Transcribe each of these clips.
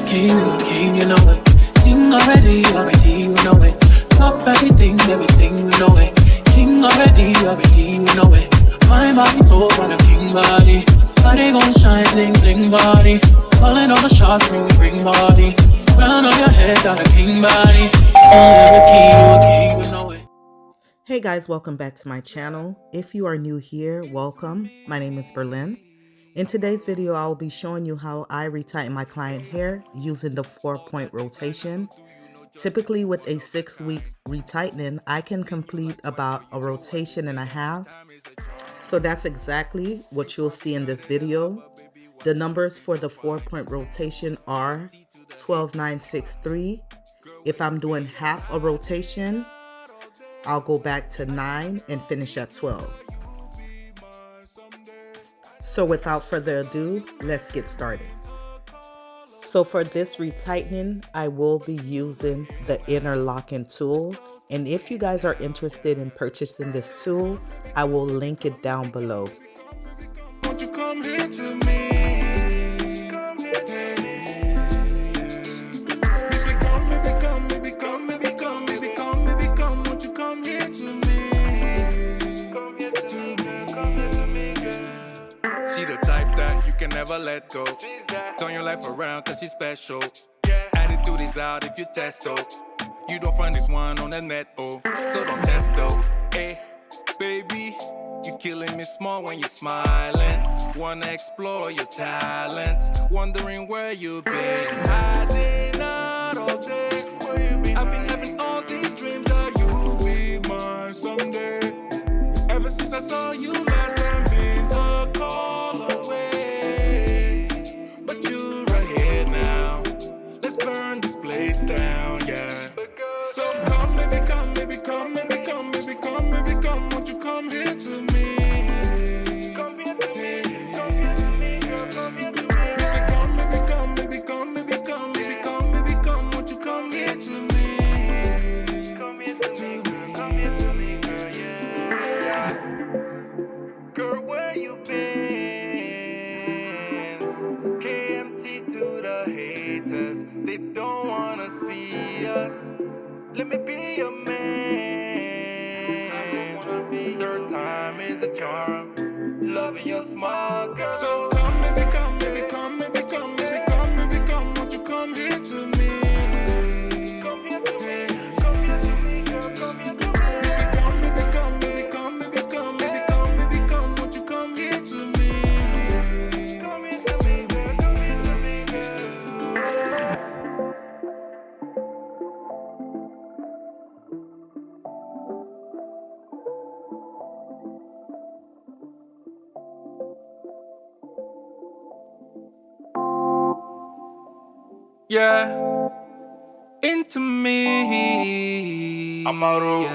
king, you know it. King already, you know it. Top everything, you know it. King already, you know it. My body so on a king body. Body gon' shine, bling, bling body. Calling all the shots, bring body. Crown on your head, got a king body. You a king, you know it. Hey guys, welcome back to my channel. If you are new here, welcome. My name is Berlin. In today's video, I will be showing you how I retighten my client hair using the 4-point rotation. Typically with a 6-week retightening, I can complete about a rotation and a half. So that's exactly what you'll see in this video. The numbers for the 4-point rotation are 12, 9, 6, 3. If I'm doing half a rotation, I'll go back to 9 and finish at 12. So without further ado, let's get started. So for this retightening, I will be using the interlocking tool. And if you guys are interested in purchasing this tool, I will link it down below. Won't you come here to me? Never let go. Turn your life around cause she's special. Attitude is out if you test though. You don't find this one on the net, oh. So don't test though. Hey, baby, you killing me small when you're smiling. Wanna explore your talent. Wondering where you've been. Hiding out all day. I've been having all these dreams that you'll be mine someday. Ever since I saw you last time, been a call away. Place down, yeah. So come, baby, come, baby, come, baby, come, baby, come, baby, come. Won't you come here to me? Come here to me, come here to me, girl, come here to me. Listen, come, baby, come, baby, come, baby, come, baby, come, baby, come. Won't you come here to me? Come here to me, girl, come here to me, girl, yeah. Girl, where you been? KMT to the haters. They don't wanna see us. Let me be your man. Third time is a charm. Loving your smile, girl. So come, baby, come, baby, come, baby, come, baby, come, baby, come. Won't you come here to me? Come here to me, come here to me, girl, come here to me. Listen, come, baby, come, baby, come, baby, come, baby, come, baby, come. Won't you come here to me? Come here to me, girl, come here to me, girl. Yeah, into me. I'm out of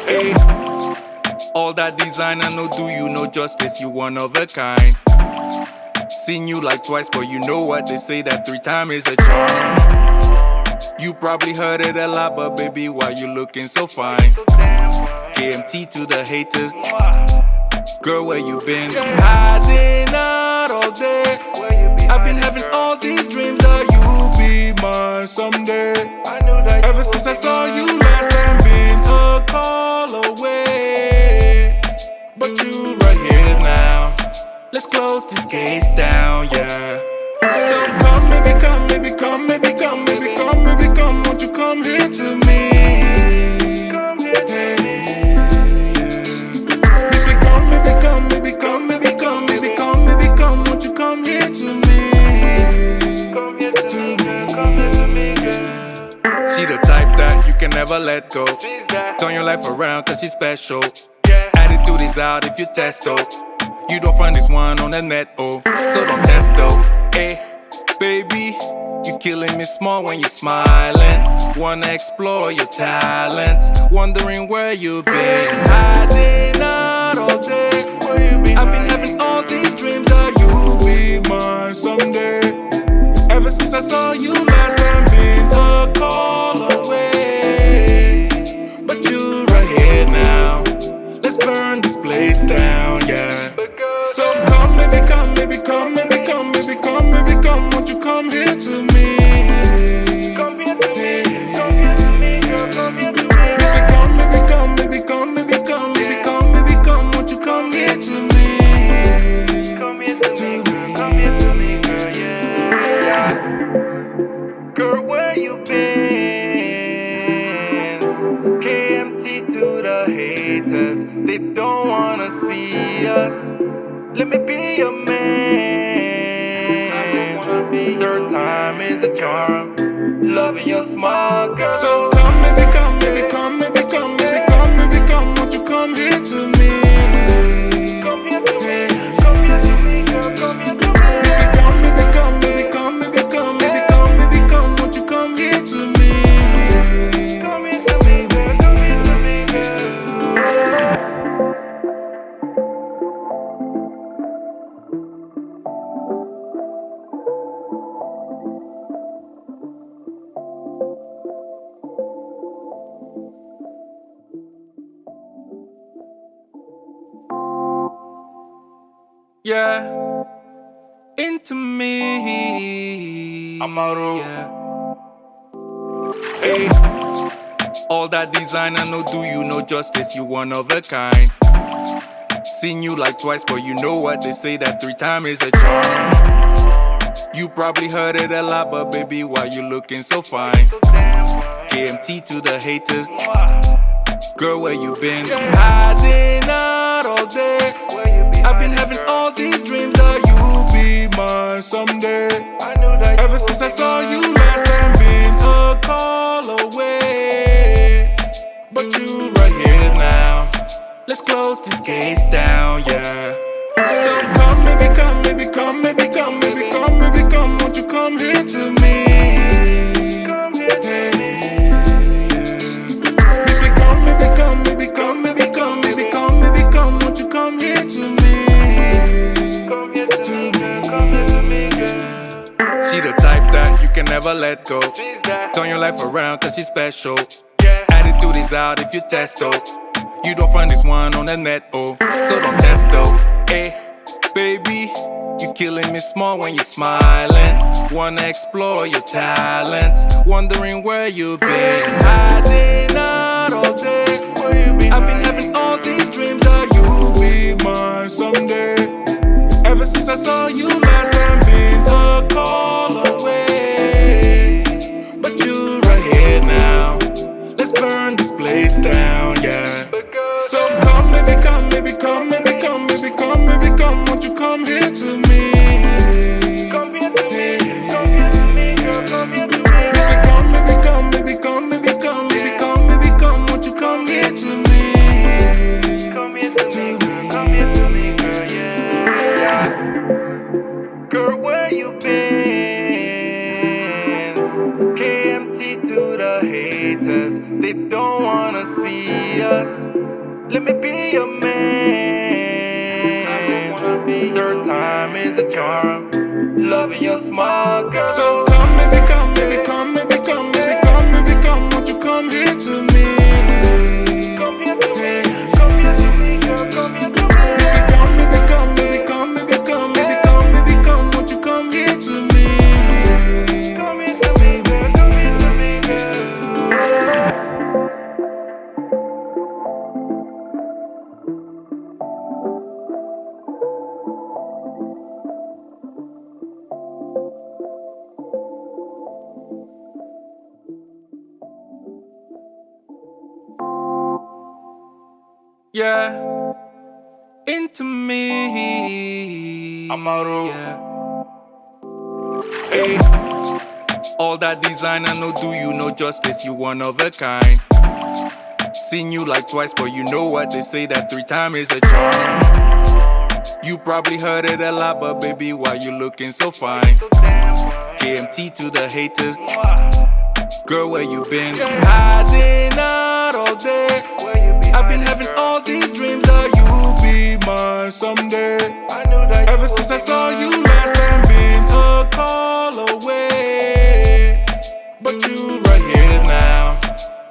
Hey, all that design I know do you no justice. You one of a kind. Seen you like twice, but you know what they say that 3 times is a charm. You probably heard it a lot, but baby, why you looking so fine? KMT to the haters. Girl, where you been? Hiding out all day. I've been having all these dreams that you'll be mine someday. Ever since I saw you last time, been a call away. But you right here now. Let's close this case down, yeah. So come, baby, come, baby, come, baby, come, baby, come, baby, come. Won't you come here to me? Come here to me. Listen, come, baby, come, baby, come, baby, come, baby, come, baby, come. Won't you come here to me? She the type that you can never let go. Turn your life around cause she's special. Attitude is out if you test though. You don't find this one on the net, oh. So don't test though. Hey, baby, you killing me small when you're smiling. Wanna explore your talent. Wondering where you've been. Hiding out all day. I've been having all these dreams that you'll be mine someday. Ever since I saw you last time, been a call away. But you right here now. Let's burn this place down, yeah. So come, baby, come, baby, come, baby, come, baby, come, baby, come. Won't you come? charm. Loving your smile, girl. So come, baby, come, baby, come, baby, come, baby, come, baby, come. Won't you come here to me? Come here to me, come here to me, girl, come here to me. Baby, come, baby, come, baby, come, baby, come, baby, come, baby, come. Won't you come here to me? Come here to me, girl, come here to me, girl. Yeah, into me. Yeah. Hey, all that designer no do you no justice. You one of a kind. Seen you like twice, but you know what they say, that 3 times is a charm. You probably heard it a lot, but baby, why you looking so fine? KMT to the haters. Girl, where you been? Hiding out all day. I've been having all these dreams that you'll be mine someday. Ever since I saw you last time, been a call away. But you right here now. Let's close this case down, yeah. So come, baby, come, baby, come, baby, come, baby, come, baby, come. Won't you come here to me? Come here to me. Baby, come, baby, come, baby, come, baby, come, baby, come, baby, come. Won't you come here to me? Come here to me, girl, come here to me, girl. She the type that you can never let go. Turn your life around cause she's special. Attitude is out if you test though. You don't find this one on the net, oh. So don't test though, hey. Baby, you killing me small when you're smiling. Wanna explore your talents. Wondering where you've been. Hiding out all day. I've been having all these dreams that you'll be mine someday. Ever since I saw you last time, been a call away. But you right here now. Let's burn this place down, yeah. So come, baby, come, baby, come, baby, come, baby, come, baby, come. Won't you come here to me? Come here to me, come here to me, girl, come here to me. Baby, come, baby, come, baby, come, baby, come, baby, come, baby, come. Won't you come here to me? Come here to me, girl, come here to me, girl, yeah. Girl, where you been? KMT to the haters. They don't wanna see us. Let me be your man. 3rd time is a charm. Loving your smile, girl. So come, baby, come, baby, come, baby, come, baby, come, baby, come. Won't you come here to me? Come here to me, come here to me, girl, come here to me. Baby, come, baby, come, baby, come, baby, come, baby, come, baby, come. Won't you come here to me? Come here to me, girl, come here to me, girl. Yeah, into me. Yeah. Hey, all that designer no do you no justice. You one of a kind. Seen you like twice, but you know what they say, that 3 times is a charm. You probably heard it a lot, but baby, why you looking so fine? KMT to the haters. Girl, where you been? Hiding out all day. I've been having all these dreams that you'll be mine someday. Ever since I saw you last time, been a call away. But you right here now.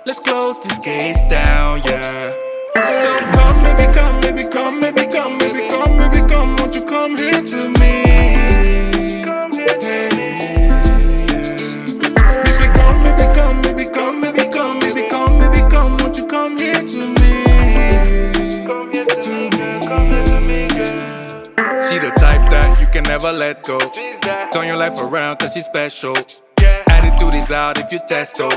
Let's close this case down, yeah. So come, baby, come, baby, come, baby, come, baby, come, baby, come. Won't you come here to me? Come here to me. Baby, come, baby, come, baby, come, baby, come, baby, come, baby, come. Won't you come here to me? Come here to me, girl, come here to me, girl. She the type that you can never let go. Turn your life around cause she's special. Attitude is out if you test though.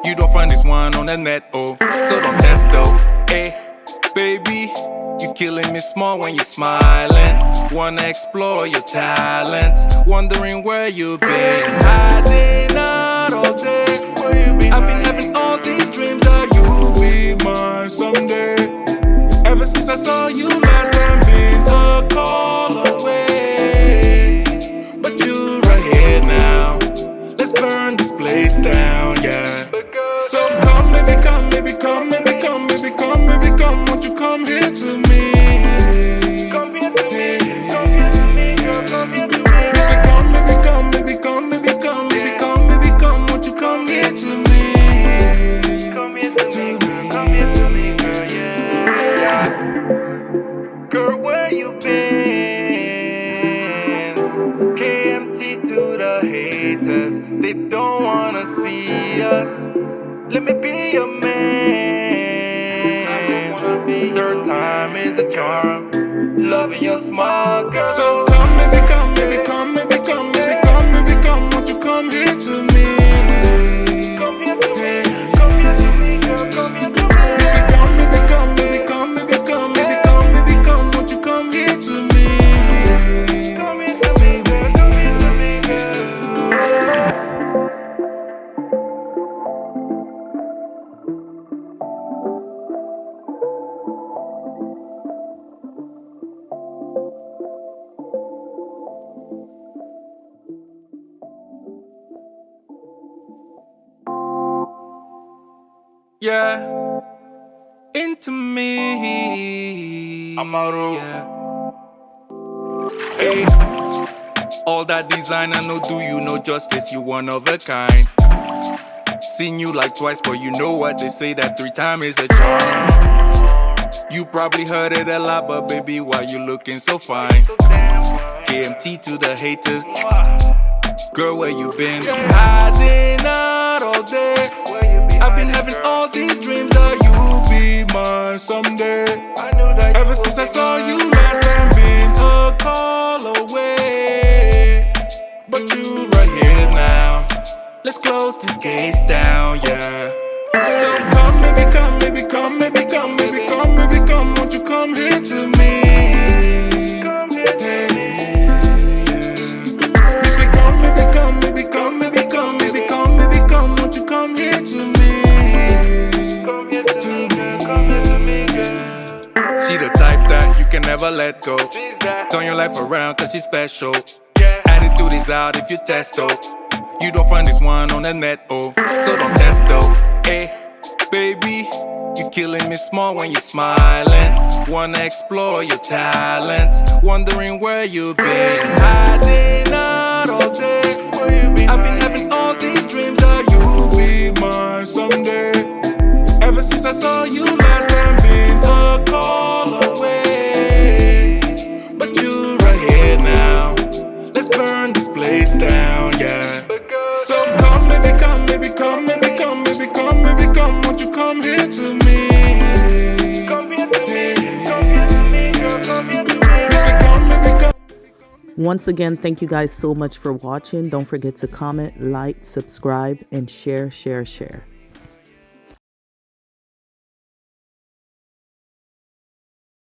You don't find this one on the net, oh. So don't test though, hey. Baby, you killing me small when you're smiling. Wanna explore your talents, wondering where you've been. Hiding out all day. I've been having all these dreams that you'll be mine someday. Ever since I saw you last time, been a call away. But you right here now. Let's burn this place down, yeah. So come, baby, come, baby, come, baby, come, baby, come, baby, come. Won't you come here to me? Come here to me, come here to me, girl, come here to me. You say come, baby, come, baby, come, baby, come, baby, come, baby, come. Won't you come here to me? Come here to me, girl, come here to me, girl, yeah. Girl, where you been? KMT to the haters, they don't wanna see us. Let me be your man. Third time is a charm. Loving your smile, girl. So come, baby, come, baby, come, baby, come, baby, come, baby, come. Won't you come here to me? Come here to me, come here to me, girl, come here to me. You say come, baby, come, baby, come, baby, come, baby, come, baby, come. Won't you come here to me? Come here to me, girl, come here to me, girl. Yeah, into me. I'm out of Hey, all that design I know do you no justice. You one of a kind. Seen you like twice, but you know what they say that 3 times is a charm. You probably heard it a lot, but baby, why you looking so fine? KMT to the haters. Girl, where you been? Hiding out all day. I've been having all these dreams that you'll be mine someday. Ever since I saw you last time, been a call away. But you right here now. Let's close this case down, yeah. So come, baby, come, baby, come, baby, come, baby, come, baby, come. Won't you come here to me? Come here to me. You say come, baby, come, baby, come, baby, come, baby, come, baby, come. Won't you come here to me? Come here to me, come here to me, girl. She the type that you can never let go. Turn your life around cause she's special. Attitude is out if you test though. You don't find this one on the net, oh. So don't test though. Hey, baby, you killing me small when you're smiling. Wanna explore your talents, wondering where you've been. Hiding out all day. I've been having all these dreams that you'll be mine someday. Ever since I saw you last time, been a call away. But you right here now. Let's burn this place down, yeah. So come, baby, come, baby, come, baby, come, baby, come, baby, come. Won't you come here to me? Come here to me, come here to me, girl, come here to me. You say come, baby, come. Once again, thank you guys so much for watching. Don't forget to comment, like, subscribe, and share.